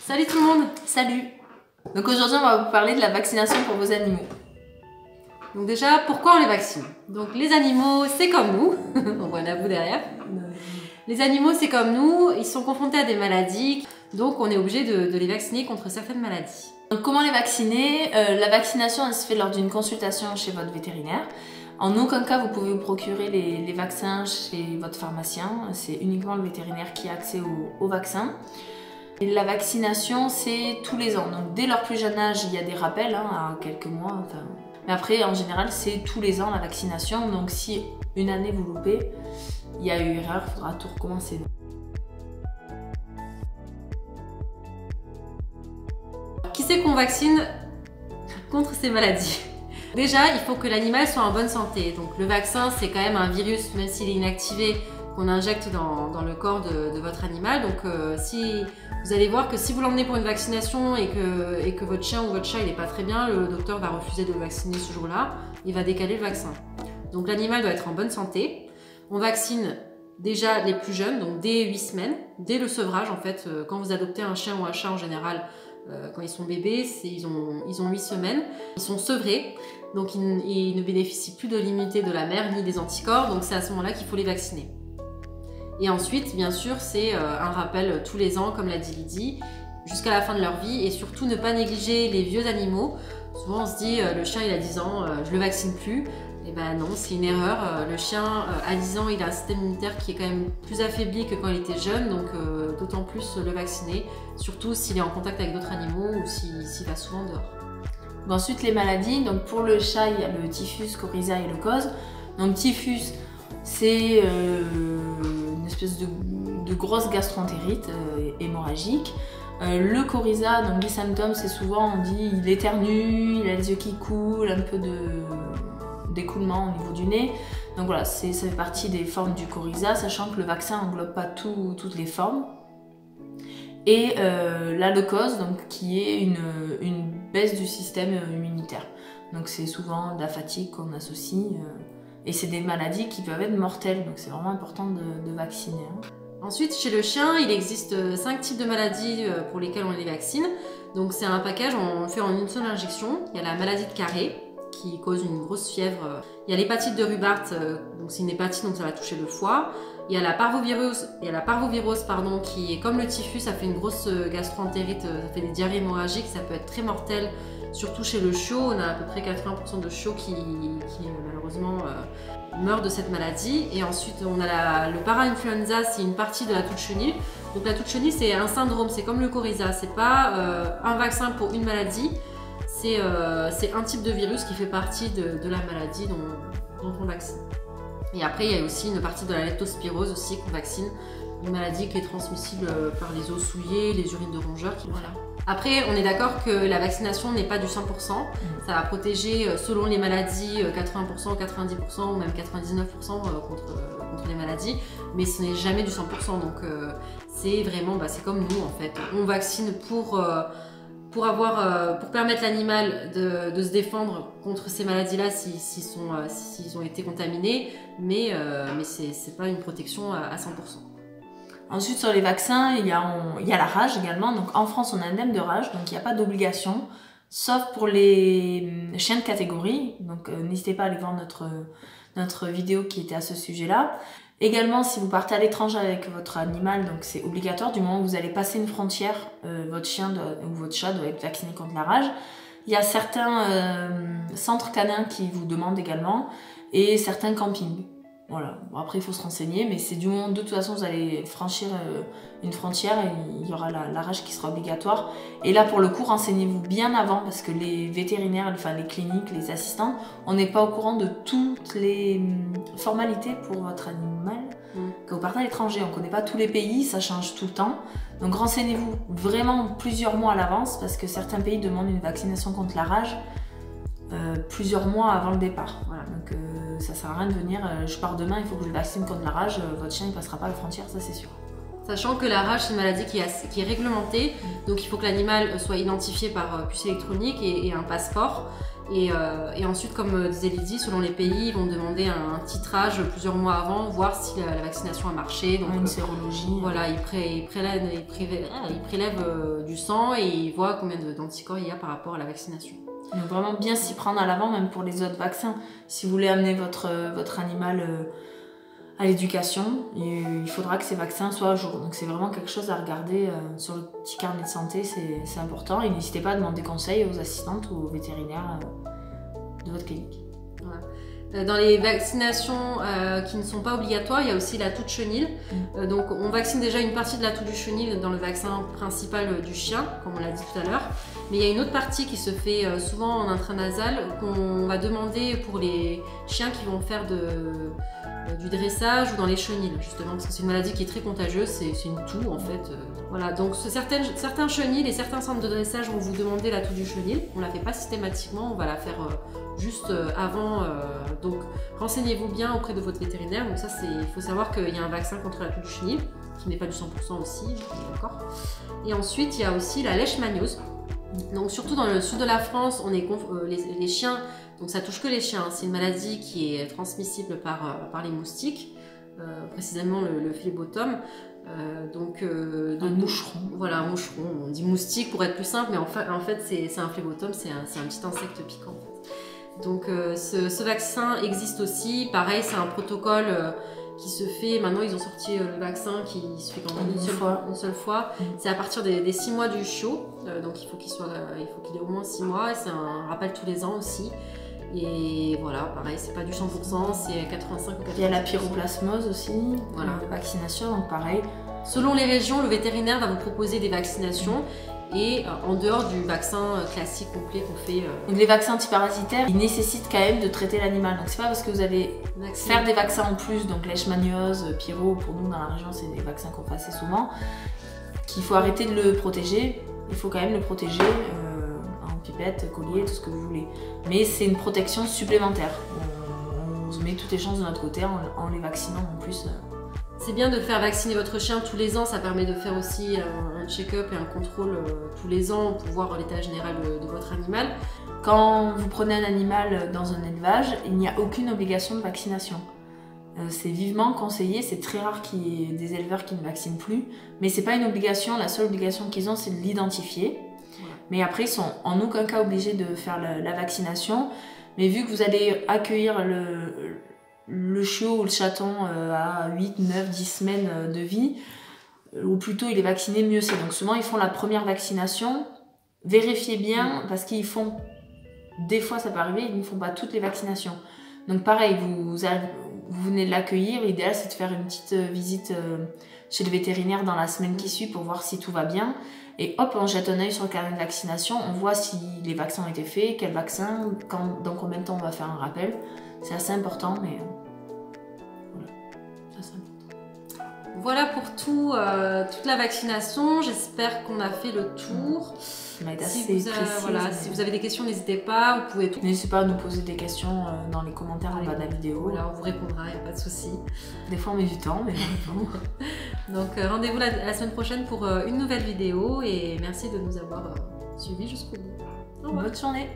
Salut tout le monde! Salut! Donc aujourd'hui on va vous parler de la vaccination pour vos animaux. Donc déjà, pourquoi on les vaccine? Donc les animaux, c'est comme nous. On voit la boue derrière. Les animaux, c'est comme nous, ils sont confrontés à des maladies, donc on est obligé de les vacciner contre certaines maladies. Donc comment les vacciner? La vaccination elle se fait lors d'une consultation chez votre vétérinaire. En aucun cas vous pouvez vous procurer les vaccins chez votre pharmacien, c'est uniquement le vétérinaire qui a accès aux vaccins. Et la vaccination c'est tous les ans, donc dès leur plus jeune âge il y a des rappels à quelques mois, enfin. Mais après en général c'est tous les ans la vaccination, donc si une année vous loupez, il y a eu erreur, il faudra tout recommencer. Qui c'est qu'on vaccine contre ces maladies? Déjà, il faut que l'animal soit en bonne santé. Donc le vaccin, c'est quand même un virus, même s'il est inactivé, qu'on injecte dans le corps de votre animal. Donc si vous allez voir que si vous l'emmenez pour une vaccination et que votre chien ou votre chat il n'est pas très bien, le docteur va refuser de le vacciner ce jour-là, il va décaler le vaccin. Donc l'animal doit être en bonne santé. On vaccine déjà les plus jeunes, donc dès 8 semaines, dès le sevrage en fait. Quand vous adoptez un chien ou un chat en général, quand ils sont bébés, ils ont 8 semaines. Ils sont sevrés, donc ils ne bénéficient plus de l'immunité de la mère ni des anticorps, donc c'est à ce moment-là qu'il faut les vacciner. Et ensuite, bien sûr, c'est un rappel tous les ans, comme l'a dit Lydie, jusqu'à la fin de leur vie, et surtout ne pas négliger les vieux animaux. Souvent on se dit, le chien il a 10 ans, je le vaccine plus. Et ben non, c'est une erreur. Le chien, à 10 ans, il a un système immunitaire qui est quand même plus affaibli que quand il était jeune, donc d'autant plus le vacciner, surtout s'il est en contact avec d'autres animaux ou s'il va souvent dehors. Ensuite, les maladies. Donc pour le chat, il y a le typhus, coryza et le cos. Donc typhus, c'est une espèce de grosse gastroentérite hémorragique. Le coryza, donc les symptômes, c'est souvent, on dit, il éternue, il a les yeux qui coulent, un peu d'écoulement au niveau du nez. Donc voilà, ça fait partie des formes du coryza, sachant que le vaccin n'englobe pas toutes les formes. Et la leucose, donc, qui est une baisse du système immunitaire. Donc c'est souvent de la fatigue qu'on associe. Et c'est des maladies qui peuvent être mortelles, donc c'est vraiment important de vacciner. Ensuite, chez le chien, il existe 5 types de maladies pour lesquelles on les vaccine. Donc c'est un package, on le fait en une seule injection. Il y a la maladie de Carré, qui cause une grosse fièvre. Il y a l'hépatite de Rubart, donc c'est une hépatite, donc ça va toucher le foie. Il y a la parvovirose, pardon, qui est comme le typhus, ça fait une grosse gastroentérite, ça fait des diarrhées hémorragiques, ça peut être très mortel, surtout chez le chiot. On a à peu près 80% de chiots qui malheureusement meurent de cette maladie. Et ensuite on a le para-influenza, c'est une partie de la toux de chenille. Donc la toux de chenille c'est un syndrome, c'est comme le coryza, c'est pas un vaccin pour une maladie. C'est un type de virus qui fait partie de la maladie dont on vaccine. Et après, il y a aussi une partie de la leptospirose aussi qu'on vaccine, une maladie qui est transmissible par les os souillés, les urines de rongeurs. Voilà. Après, on est d'accord que la vaccination n'est pas du 100%. Ça va protéger, selon les maladies, 80%, 90% ou même 99% contre les maladies, mais ce n'est jamais du 100%. Donc c'est vraiment, c'est comme nous en fait. On vaccine pour permettre l'animal de se défendre contre ces maladies-là s'ils ont été contaminés, mais c'est pas une protection à 100%. Ensuite, sur les vaccins, il y a la rage également. Donc en France, on a un indemne de rage, donc il n'y a pas d'obligation, sauf pour les chiens de catégorie. Donc n'hésitez pas à aller voir notre vidéo qui était à ce sujet-là. Également, si vous partez à l'étranger avec votre animal, donc c'est obligatoire, du moment où vous allez passer une frontière, votre chien ou votre chat doit être vacciné contre la rage. Il y a certains centres canins qui vous demandent également, et certains campings. Voilà. Bon, après, il faut se renseigner, mais c'est du moment de toute façon vous allez franchir une frontière et il y aura la rage qui sera obligatoire. Et là, pour le coup, renseignez-vous bien avant parce que les vétérinaires, enfin les cliniques, les assistants, on n'est pas au courant de toutes les formalités pour votre animal. Quand vous partez à l'étranger, on ne connaît pas tous les pays, ça change tout le temps. Donc renseignez-vous vraiment plusieurs mois à l'avance parce que certains pays demandent une vaccination contre la rage plusieurs mois avant le départ. Voilà, donc ça sert à rien de venir, je pars demain, il faut que je le vaccine contre la rage, votre chien il passera pas la frontière, ça c'est sûr. Sachant que la rage, c'est une maladie qui est réglementée, donc il faut que l'animal soit identifié par puce électronique et un passeport. Et ensuite, comme disait Lydie, selon les pays, ils vont demander un titrage plusieurs mois avant, voir si la vaccination a marché. Donc, une sérologie. Voilà, ils prélèvent du sang et ils voient combien d'anticorps il y a par rapport à la vaccination. Donc vraiment bien s'y prendre à l'avant, même pour les autres vaccins. Si vous voulez amener votre animal à l'éducation, il faudra que ces vaccins soient à jour. Donc c'est vraiment quelque chose à regarder sur le petit carnet de santé, c'est important. Et n'hésitez pas à demander conseil aux assistantes ou aux vétérinaires de votre clinique. Voilà. Dans les vaccinations qui ne sont pas obligatoires, il y a aussi la toux de chenille. Donc on vaccine déjà une partie de la toux du chenille dans le vaccin principal du chien, comme on l'a dit tout à l'heure. Mais il y a une autre partie qui se fait souvent en intranasal, qu'on va demander pour les chiens qui vont faire du dressage ou dans les chenilles, justement, parce que c'est une maladie qui est très contagieuse, c'est une toux en fait. Voilà, donc certains chenilles et certains centres de dressage vont vous demander la toux du chenil. On ne la fait pas systématiquement, on va la faire juste avant. Donc renseignez-vous bien auprès de votre vétérinaire. Donc ça, il faut savoir qu'il y a un vaccin contre la toux du chenil, qui n'est pas du 100% aussi, d'accord. Et ensuite, il y a aussi la leishmaniose. Donc surtout dans le sud de la France, les chiens, donc ça touche que les chiens, c'est une maladie qui est transmissible par les moustiques, précisément le phlébotome. Un moucheron. Voilà, un moucheron, on dit moustique pour être plus simple, mais en fait c'est un phlébotome, c'est un petit insecte piquant. En fait. Donc ce vaccin existe aussi, pareil c'est un protocole qui se fait, maintenant ils ont sorti le vaccin qui se fait quand même une seule fois. C'est à partir des 6 mois du chiot, donc il faut qu'il ait au moins 6 mois, et c'est un rappel tous les ans aussi. Et voilà, pareil, c'est pas du 100%, c'est 85 ou 80%. Il y a la pyroplasmose aussi, voilà. Vaccination, donc pareil. Selon les régions, le vétérinaire va vous proposer des vaccinations. Et en dehors du vaccin classique complet qu'on fait. Donc les vaccins antiparasitaires, ils nécessitent quand même de traiter l'animal. Donc c'est pas parce que vous allez faire des vaccins en plus, donc leishmaniose, pyro, pour nous dans la région c'est des vaccins qu'on fait assez souvent, qu'il faut arrêter de le protéger. Il faut quand même le protéger en pipette, collier, tout ce que vous voulez. Mais c'est une protection supplémentaire. On met toutes les chances de notre côté en les vaccinant en plus. C'est bien de faire vacciner votre chien tous les ans, ça permet de faire aussi un check-up et un contrôle tous les ans pour voir l'état général de votre animal. Quand vous prenez un animal dans un élevage, il n'y a aucune obligation de vaccination. C'est vivement conseillé, c'est très rare qu'il y ait des éleveurs qui ne vaccinent plus, mais c'est pas une obligation, la seule obligation qu'ils ont c'est de l'identifier. Voilà. Mais après ils sont en aucun cas obligés de faire la vaccination, mais vu que vous allez accueillir le chiot ou le chaton à 8, 9, 10 semaines de vie, ou plutôt il est vacciné, mieux c'est. Donc souvent ils font la première vaccination, vérifiez bien, parce qu'ils font, des fois ça peut arriver, ils ne font pas toutes les vaccinations. Donc pareil, vous venez de l'accueillir, l'idéal c'est de faire une petite visite chez le vétérinaire dans la semaine qui suit pour voir si tout va bien. Et hop, on jette un œil sur le carnet de vaccination, on voit si les vaccins ont été faits, quel vaccin, dans combien de temps on va faire un rappel. C'est assez important, mais voilà, c'est assez important. Voilà pour toute la vaccination. J'espère qu'on a fait le tour. Si vous avez des questions, n'hésitez pas. Vous pouvez N'hésitez pas à nous poser des questions dans les commentaires en bas de la vidéo. Voilà, on vous répondra, il n'y a pas de souci. Des fois on met du temps, mais bon. Donc rendez-vous la semaine prochaine pour une nouvelle vidéo et merci de nous avoir suivis jusqu'au bout. Au revoir. Bonne journée.